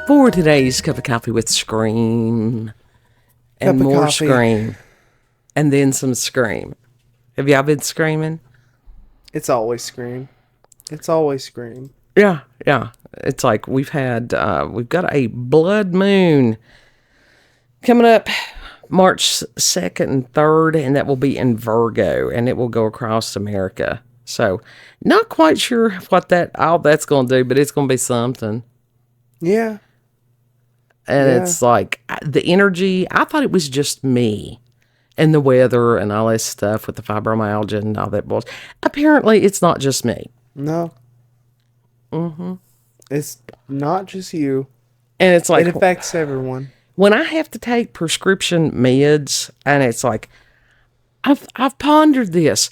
For today's cup of coffee with scream and Cup of more coffee. scream and then some scream. Have y'all been screaming? It's always Scream. It's always Scream. Yeah. It's like we've got a blood moon coming up March 2nd and 3rd, and that will be in Virgo, and it will go across America. So not quite sure what all that's going to do, but it's going to be something. Yeah. And it's like the energy, I thought it was just me and the weather and all this stuff with the fibromyalgia and all that bullshit. Apparently, it's not just me. No. Mm-hmm. It's not just you. And it's like, It affects everyone. when I have to take prescription meds, and it's like, I've pondered this.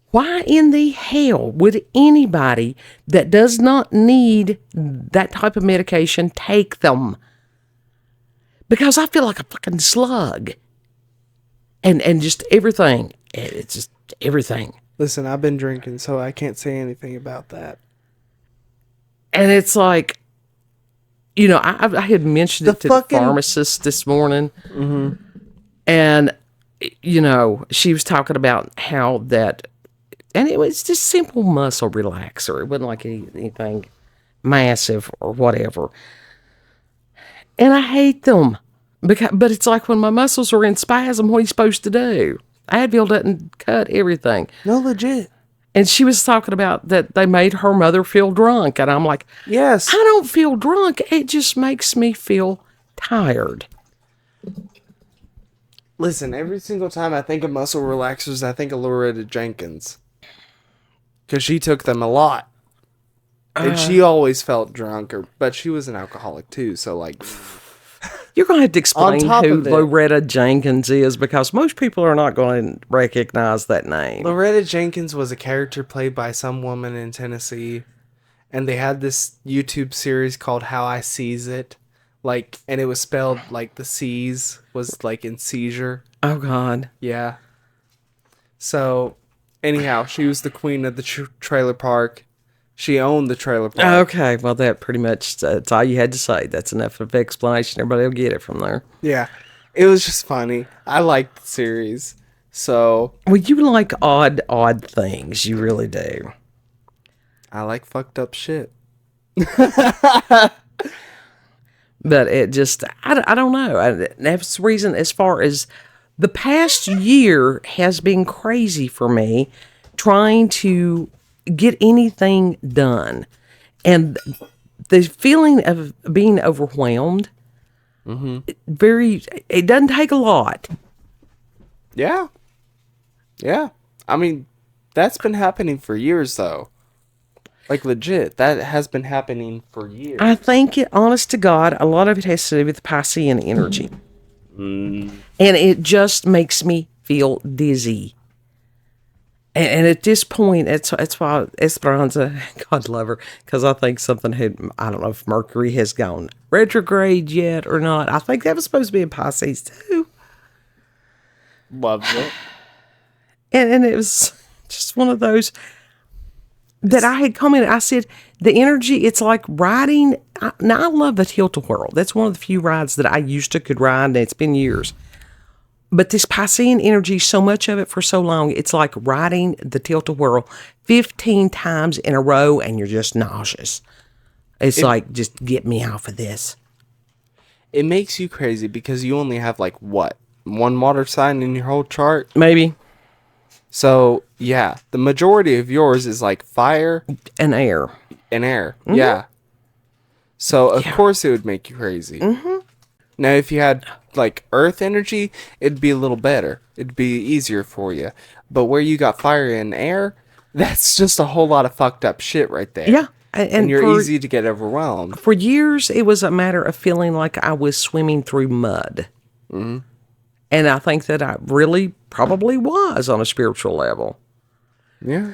Why in the hell would anybody that does not need that type of medication take them? Because I feel like a fucking slug. And just everything. It's just everything. Listen, I've been drinking, so I can't say anything about that. And it's like, I had mentioned it to the pharmacist this morning. Mm-hmm. And, she was talking about how that, and it was just simple muscle relaxer. It wasn't like anything massive or whatever. And I hate them. But it's like when my muscles are in spasm, what are you supposed to do? Advil doesn't cut everything. No, legit. And she was talking about that they made her mother feel drunk. And I'm like, Yes. I don't feel drunk. It just makes me feel tired. Listen, every single time I think of muscle relaxers, I think of Loretta Jenkins. Because she took them a lot. And she always felt drunk, but she was an alcoholic too, so like... You're going to have to explain who of it, Loretta Jenkins is, because most people are not going to recognize that name. Loretta Jenkins was a character played by some woman in Tennessee, and they had this YouTube series called How I Sees It, and it was spelled like the C's was like in seizure. Oh, God. Yeah. So, anyhow, she was the queen of the trailer park. She owned the trailer park. Okay, well, that pretty much, that's all you had to say. That's enough of explanation. Everybody will get it from there. Yeah. It was just funny. I liked the series. So. Well, you like odd things. You really do. I like fucked up shit. But it just, I don't know. That's the reason, as far as the past year has been crazy for me, trying to get anything done. And the feeling of being overwhelmed, it doesn't take a lot. Yeah. Yeah. I mean, that's been happening for years, though. Like, legit. That has been happening for years. I think, honest to God, a lot of it has to do with the Piscean energy. And it just makes me feel dizzy. And at this point, it's why Esperanza, God love her, because I think I don't know if Mercury has gone retrograde yet or not. I think that was supposed to be in Pisces too. Loves it. And it was just one of those that I had commented. I said, the energy, it's like riding. Now, I love the tilt-a-whirl. That's one of the few rides that I used to could ride, and it's been years. But this Piscean energy, so much of it for so long, it's like riding the tilt-a-whirl 15 times in a row, and you're just nauseous. It's like, just get me off of this. It makes you crazy because you only have, what? One water sign in your whole chart? Maybe. So, yeah, the majority of yours is, fire. And air. And air, yeah. So, of course it would make you crazy. Mm-hmm. Now, if you had, earth energy, it'd be a little better. It'd be easier for you. But where you got fire and air, that's just a whole lot of fucked up shit right there. Yeah. And you're easy to get overwhelmed. For years, it was a matter of feeling like I was swimming through mud. Mm-hmm. And I think that I really probably was on a spiritual level. Yeah.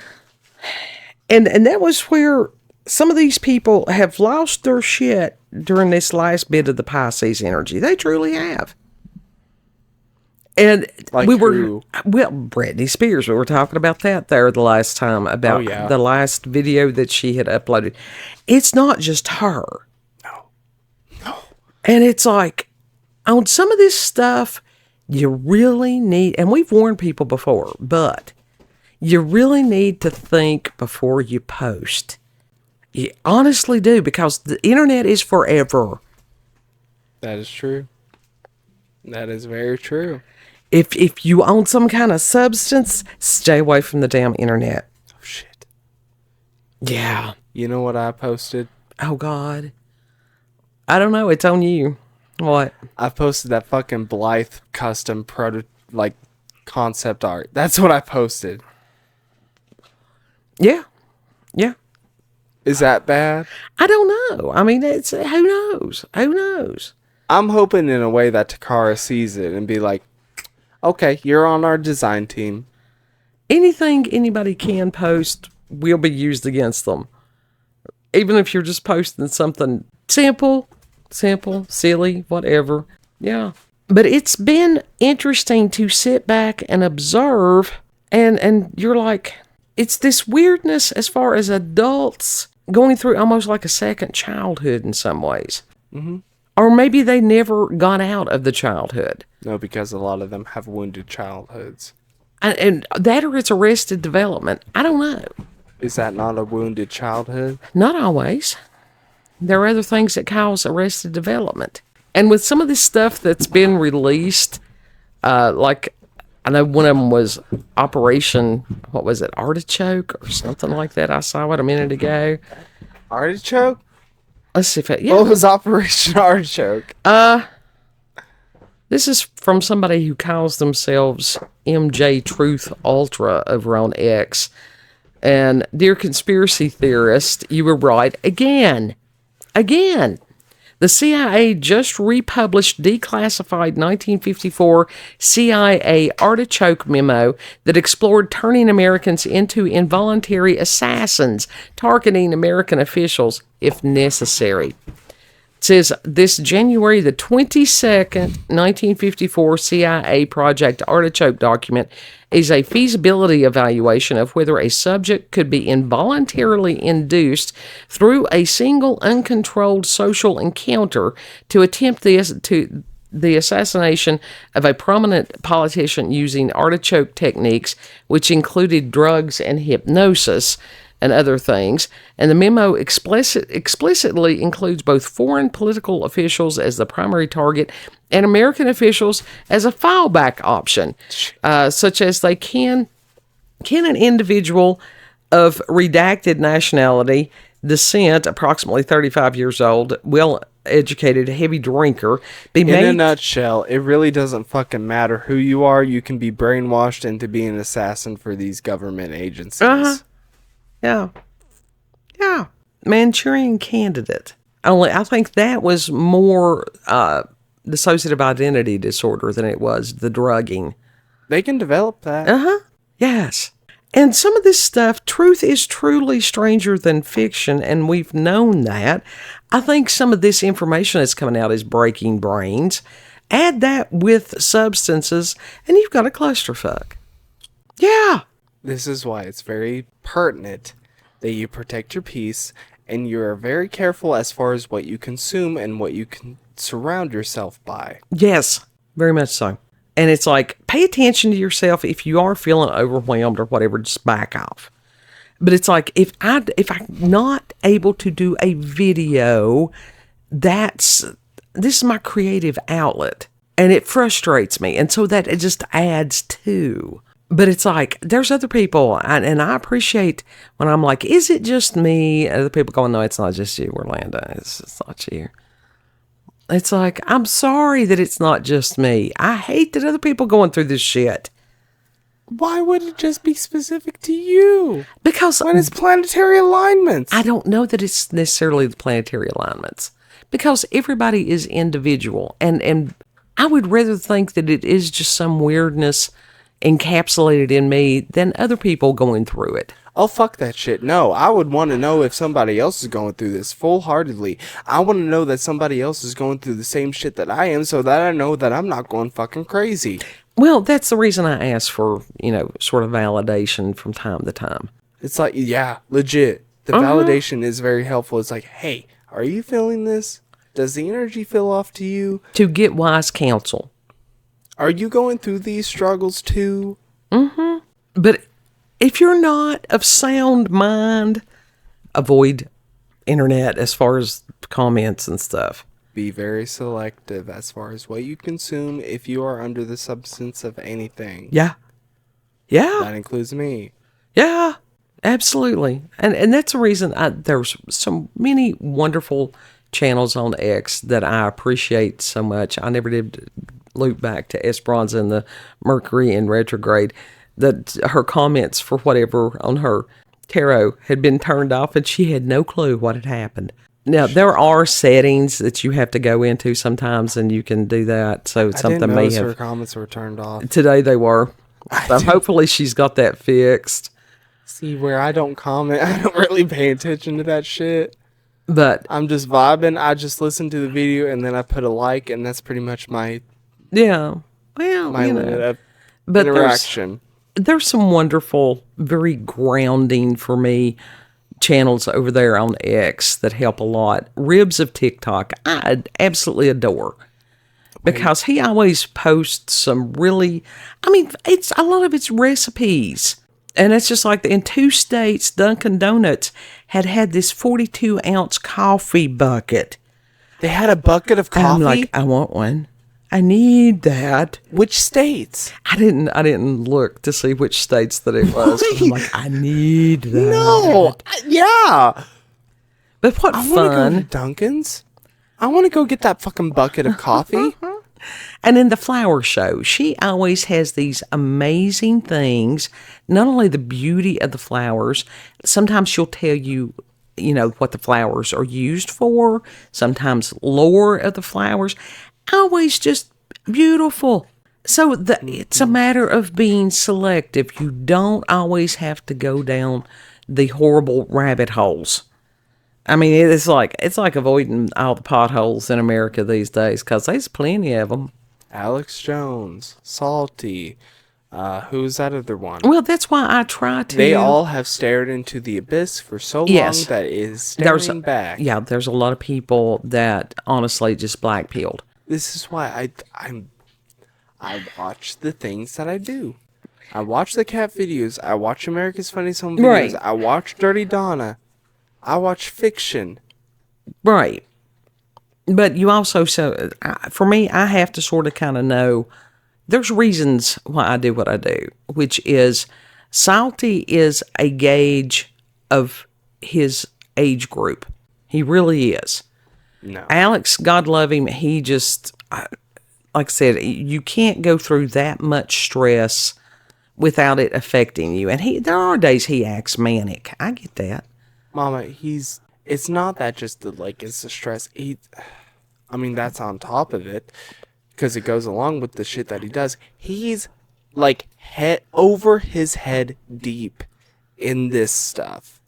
And that was where some of these people have lost their shit during this last bit of the Pisces energy. They truly have. And Britney Spears, we were talking about that there the last time, about the last video that she had uploaded. It's not just her. No. And it's like, on some of this stuff, you really need, and we've warned people before, but you really need to think before you post. You honestly do, because the internet is forever. That is true. That is very true. If you own some kind of substance, stay away from the damn internet. Oh, shit. Yeah. You know what I posted? Oh, God. I don't know. It's on you. What? I posted that fucking Blythe custom concept art. That's what I posted. Yeah. Yeah. Is that bad? I don't know. I mean, it's who knows? Who knows? I'm hoping in a way that Takara sees it and be like, okay, you're on our design team. Anything anybody can post will be used against them. Even if you're just posting something simple, silly, whatever. Yeah. But it's been interesting to sit back and observe, and you're like, it's this weirdness as far as adults going through almost like a second childhood in some ways. Mm-hmm. Or maybe they never got out of the childhood. No, because a lot of them have wounded childhoods. And that, or it's arrested development. I don't know. Is that not a wounded childhood? Not always. There are other things that cause arrested development. And with some of this stuff that's been released, like I know one of them was Operation, what was it, Artichoke or something like that. I saw it a minute ago. Artichoke? Let's see if it, yeah. What was Operation Artichoke? This is from somebody who calls themselves MJ Truth Ultra over on X. And dear conspiracy theorist, you were right again. The CIA just republished declassified 1954 CIA Artichoke memo that explored turning Americans into involuntary assassins, targeting American officials if necessary. It says this January the 22nd, 1954 CIA Project Artichoke document is a feasibility evaluation of whether a subject could be involuntarily induced through a single uncontrolled social encounter to attempt the assassination of a prominent politician using artichoke techniques, which included drugs and hypnosis and other things. And the memo explicitly includes both foreign political officials as the primary target and American officials as a fallback option, such as they can an individual of redacted nationality, descent, approximately 35 years old, well-educated, heavy drinker, be made... In a nutshell, it really doesn't fucking matter who you are. You can be brainwashed into being an assassin for these government agencies. Uh-huh. Yeah. Manchurian Candidate. Only I think that was more dissociative identity disorder than it was the drugging. They can develop that. Uh-huh. Yes. And some of this stuff, truth is truly stranger than fiction, and we've known that. I think some of this information that's coming out is breaking brains. Add that with substances, and you've got a clusterfuck. Yeah. This is why it's very pertinent that you protect your peace and you're very careful as far as what you consume and what you can surround yourself by. Yes, very much so. And it's like, pay attention to yourself. If you are feeling overwhelmed or whatever, just back off. But it's like, if I'm not able to do a video, this is my creative outlet. And it frustrates me. And so that it just adds to. But it's like, there's other people, and I appreciate when I'm like, is it just me? And other people going, no, it's not just you, Orlando. It's not you. It's like, I'm sorry that it's not just me. I hate that other people going through this shit. Why would it just be specific to you? Because when it's planetary alignments. I don't know that it's necessarily the planetary alignments. Because everybody is individual. And I would rather think that it is just some weirdness encapsulated in me than other people going through it. Oh, fuck that shit. No, I would want to know if somebody else is going through this full-heartedly. I want to know that somebody else is going through the same shit that I am so that I know that I'm not going fucking crazy. Well, that's the reason I ask for, sort of validation from time to time. It's like, yeah, legit. The validation is very helpful. It's like, hey, are you feeling this? Does the energy feel off to you? To get wise counsel. Are you going through these struggles too? Mm-hmm. But if you're not of sound mind, avoid internet as far as comments and stuff. Be very selective as far as what you consume if you are under the substance of anything. Yeah. Yeah. That includes me. Yeah, absolutely. And that's the reason there's so many wonderful channels on X that I appreciate so much. I never did loop back to Esperanza and the Mercury in retrograde. That her comments for whatever on her tarot had been turned off and she had no clue what had happened. Now, there are settings that you have to go into sometimes and you can do that. So something may have... her comments were turned off. Today they were. So hopefully she's got that fixed. See, where I don't comment, I don't really pay attention to that shit. But I'm just vibing. I just listen to the video and then I put a like, and that's pretty much my well, my limit of but interaction. There's some wonderful, very grounding for me channels over there on X that help a lot. Ribs of TikTok, I absolutely adore. Because he always posts some really, it's a lot of it's recipes. And it's just like in 2 states, Dunkin' Donuts had this 42-ounce coffee bucket. They had a bucket of coffee? I'm like, I want one. I need that. Which states? I didn't look to see which states that it was. I'm like, I need that. No. Yeah. But what I fun. want to go to Dunkin's. I want to go get that fucking bucket of coffee. And in the flower show, she always has these amazing things. Not only the beauty of the flowers, sometimes she'll tell you, what the flowers are used for. Sometimes lore of the flowers. Always just beautiful. So it's a matter of being selective. You don't always have to go down the horrible rabbit holes. It's like avoiding all the potholes in America these days because there's plenty of them. Alex Jones, Salty, who's that other one? Well, that's why I try to. They all have stared into the abyss for so long that it is staring back. Yeah, there's a lot of people that honestly just black-pilled. This is why I watch the things that I do. I watch the cat videos. I watch America's Funniest Home Videos. Right. I watch Dirty Donna. I watch fiction. Right. But you also, for me, I have to sort of kind of know, there's reasons why I do what I do, which is Salty is a gauge of his age group. He really is. No. Alex, God love him, he just, like I said, you can't go through that much stress without it affecting you. And there are days he acts manic. I get that. Mama, it's not that just it's the stress. That's on top of it, because it goes along with the shit that he does. He's head over his head deep in this stuff.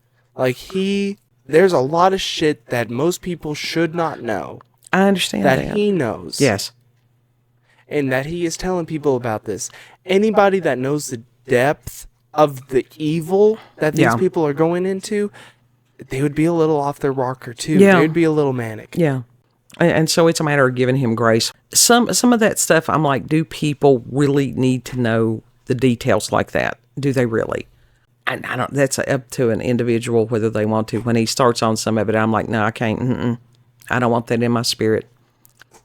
There's a lot of shit that most people should not know. I understand that. He knows. Yes. And that he is telling people about this. Anybody that knows the depth of the evil that these people are going into, they would be a little off their rocker too. Yeah. They would be a little manic. Yeah. And so it's a matter of giving him grace. Some of that stuff, I'm like, do people really need to know the details like that? Do they really? I don't. That's up to an individual whether they want to. When he starts on some of it, I'm like, no, I can't. I don't want that in my spirit.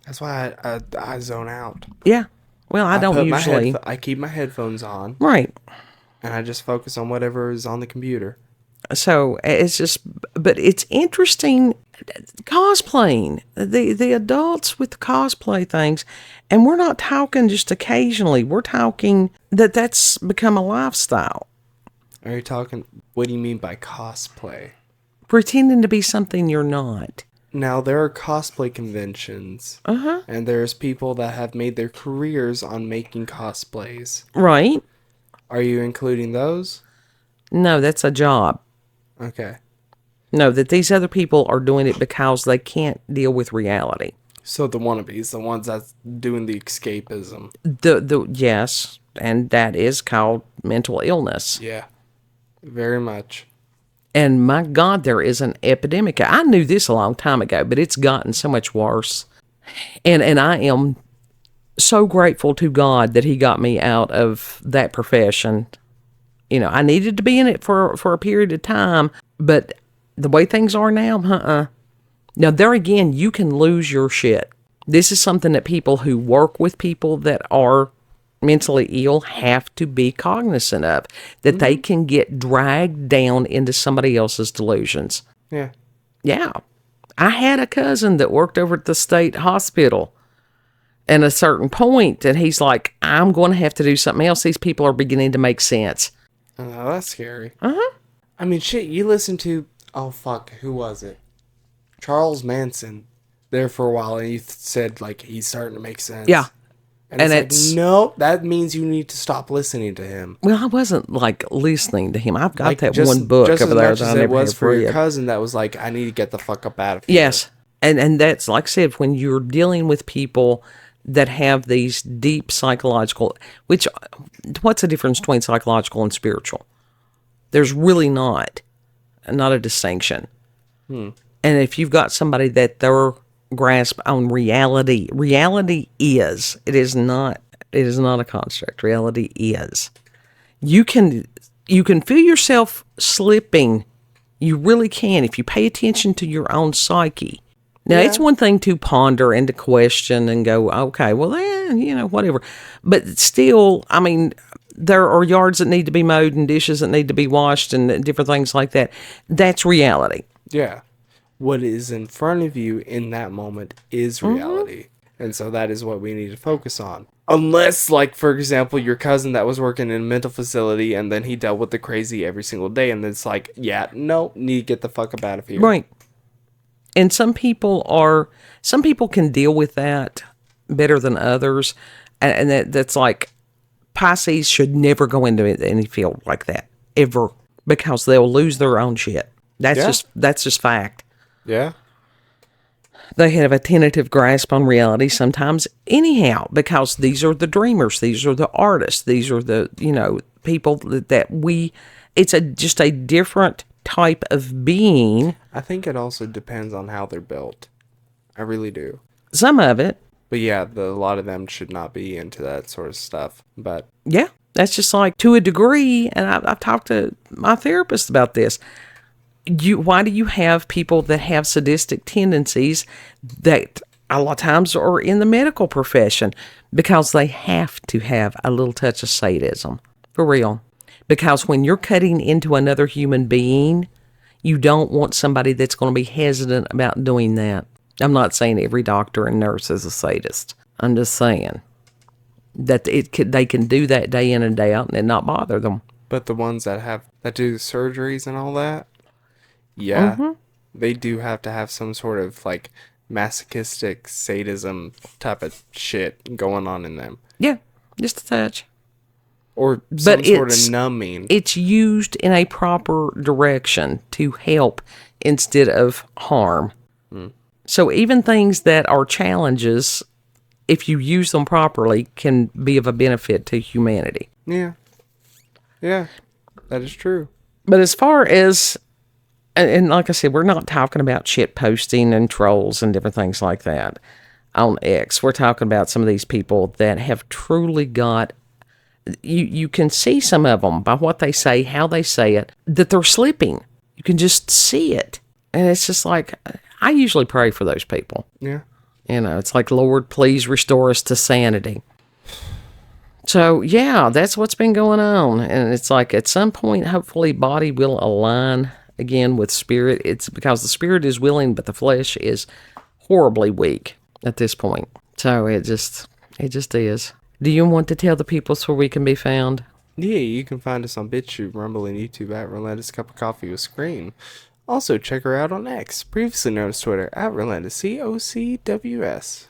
That's why I zone out. Yeah. Well, I don't usually. I keep my headphones on. Right. And I just focus on whatever is on the computer. So it's just, but it's interesting cosplaying, the adults with the cosplay things, and we're not talking just occasionally. We're talking that's become a lifestyle. Are you talking, what do you mean by cosplay? Pretending to be something you're not. Now, there are cosplay conventions. Uh-huh. And there's people that have made their careers on making cosplays. Right. Are you including those? No, that's a job. Okay. No, that these other people are doing it because they can't deal with reality. So the wannabes, the ones that's doing the escapism. Yes, and that is called mental illness. Yeah, very much. And my God, there is an epidemic. I knew this a long time ago, but it's gotten so much worse. And I am so grateful to God that he got me out of that profession. You know, I needed to be in it for a period of time, but the way things are now, Now, there again, you can lose your shit. This is something that people who work with people that are mentally ill have to be cognizant of, that they can get dragged down into somebody else's delusions. Yeah. Yeah. I had a cousin that worked over at the state hospital at a certain point, and he's like, I'm going to have to do something else. These people are beginning to make sense. Oh, that's scary. Uh-huh. I mean, shit, you listen to, oh, fuck, who was it? Charles Manson there for a while, and you said, like, he's starting to make sense. Yeah. And it's like, no, that means you need to stop listening to him. Well, I wasn't, like, listening to him. I've got like, that one book over there that I never it was have for read. your cousin that was like, I need to get the fuck up out of here. Yes. And that's, like I said, when you're dealing with people that have these deep psychological, what's the difference between psychological and spiritual? There's really not a distinction. And if you've got somebody that their grasp on reality is, it is not a construct. Reality is. You can feel yourself slipping. You really can if you pay attention to your own psyche. Now, it's one thing to ponder and to question and go, okay, well, whatever. But still, I mean, there are yards that need to be mowed and dishes that need to be washed and different things like that. That's reality. Yeah. What is in front of you in that moment is reality. And so that is what we need to focus on. Unless, like, for example, your cousin that was working in a mental facility and then he dealt with the crazy every single day. And it's like, yeah, no, need to get the fuck up out of here. Right. And some people can deal with that better than others. And that's like, Pisces should never go into any field like that, ever. Because they'll lose their own shit. That's just fact. Yeah. They have a tentative grasp on reality sometimes anyhow, because these are the dreamers, these are the artists, these are the, people it's just a different type of being. I think it also depends on how they're built. I really do. Some of it. But yeah, a lot of them should not be into that sort of stuff. But yeah, that's just like, to a degree, and I've talked to my therapist about this. Why do you have people that have sadistic tendencies that a lot of times are in the medical profession? Because they have to have a little touch of sadism. For real. Because when you're cutting into another human being, you don't want somebody that's going to be hesitant about doing that. I'm not saying every doctor and nurse is a sadist. I'm just saying that they can do that day in and day out and it not bother them. But the ones that do surgeries and all that, yeah, they do have to have some sort of like masochistic sadism type of shit going on in them. Yeah, just a touch. Or some sort of numbing. It's used in a proper direction to help instead of harm. So even things that are challenges, if you use them properly, can be of a benefit to humanity. Yeah. Yeah, that is true. But as far as, and like I said, we're not talking about shit posting and trolls and different things like that on X. We're talking about some of these people that have truly got, you can see some of them by what they say, how they say it, that they're slipping. You can just see it. And it's just like, I usually pray for those people. Yeah. It's like, Lord, please restore us to sanity. So, yeah, that's what's been going on. And it's like, at some point, hopefully, body will align again with spirit. It's because the spirit is willing, but the flesh is horribly weak at this point. So, it just is. Do you want to tell the people where we can be found? Yeah, you can find us on BitChute, Rumble, and YouTube at Relentless Cup of Coffee with Scream. Also, check her out on X, previously known as Twitter, at Relentless, COCWS.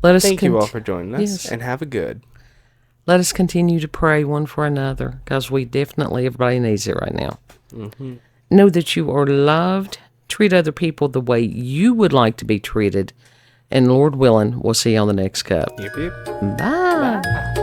Thank you all for joining us, and have a good. Let us continue to pray one for another, because everybody needs it right now. Know that you are loved. Treat other people the way you would like to be treated. And Lord willing, we'll see you on the next cup. Yep, yep. Bye.